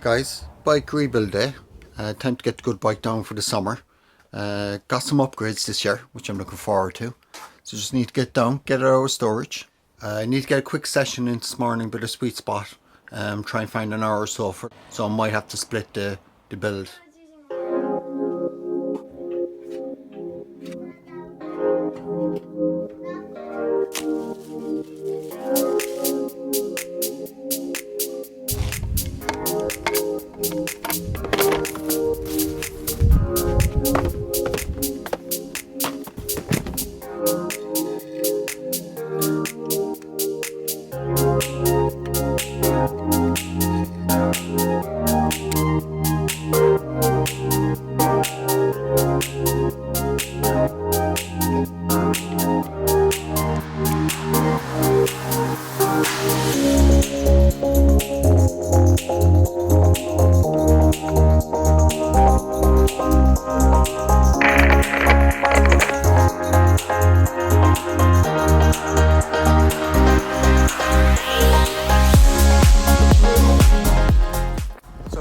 guys, bike rebuild day. Time to get the good bike down for the summer. Got some upgrades this year, which I'm looking forward to. So just need to get down, get it out of storage. I need to get a quick session in this morning, but a sweet spot. Try and find an hour or so for it. So I might have to split the build.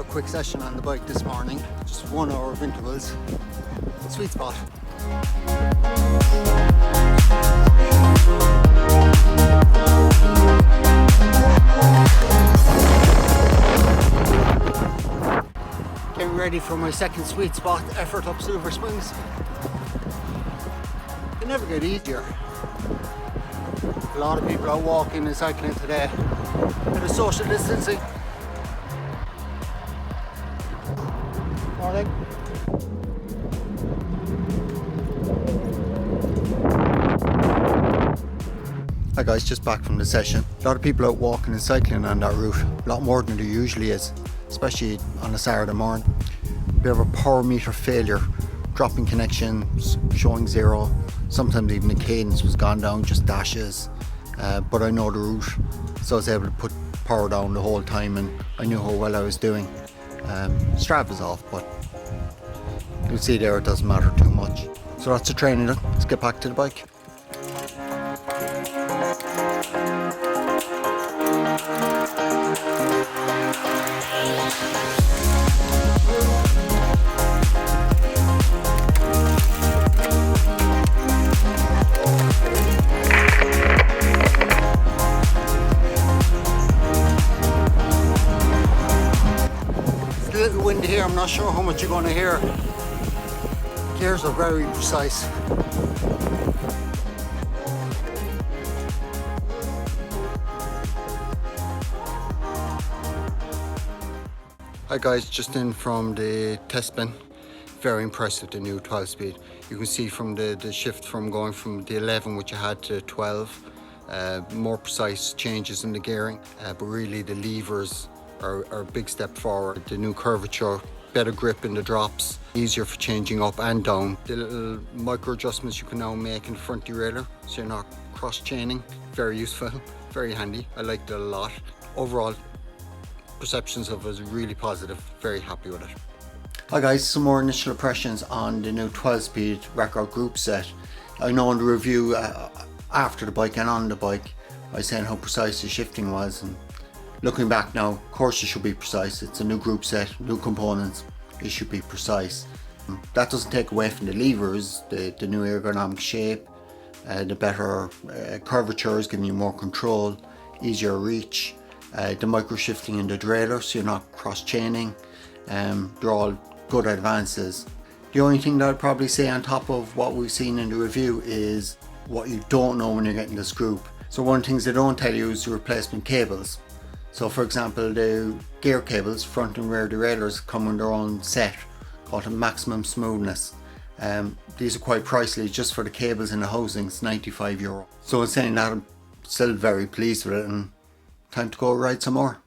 Quick session on the bike this morning, just 1 hour of intervals. Sweet spot. Getting ready for my second sweet spot effort up Silver Springs. They never get easier. A lot of people out walking and cycling today. Bit of social distancing. Morning. Hi guys, just back from the session. A lot of people out walking and cycling on that route. A lot more than there usually is, especially on a Saturday morning. We have a power meter failure, dropping connections, showing zero. Sometimes even the cadence was gone down, just dashes. But I know the route, so I was able to put power down the whole time and I knew how well I was doing. Strap is off, but you'll see there it doesn't matter too much. So that's the training done. Let's get back to the bike. It's a little windy here, I'm not sure how much you're going to hear. Gears are very precise. Hi guys, just in from the test bin. Very impressed with the new 12 speed. You can see from the shift from going from the 11 which I had to 12. More precise changes in the gearing, but really the levers are a big step forward. The new curvature, better grip in the drops, easier for changing up and down. The little micro adjustments you can now make in the front derailleur, so you're not cross chaining. Very useful, very handy. I liked it a lot. Overall, perceptions of it was really positive. Very happy with it. Hi guys, some more initial impressions on the new 12 speed record group set. I know in the review after the bike and on the bike, I was saying how precise the shifting was, and looking back now, of course it should be precise. It's a new group set, new components, it should be precise. That doesn't take away from the levers, the new ergonomic shape, the better curvatures, giving you more control, easier reach, the micro shifting in the derailleur, so you're not cross chaining. They're all good advances. The only thing that I'd probably say on top of what we've seen in the review is what you don't know when you're getting this group. So one of the things they don't tell you is the replacement cables. So for example, the gear cables, front and rear derailleurs, come in their own set called a maximum smoothness. These are quite pricey just for the cables and the housings, €95. So in saying that, I'm still very pleased with it and time to go ride some more.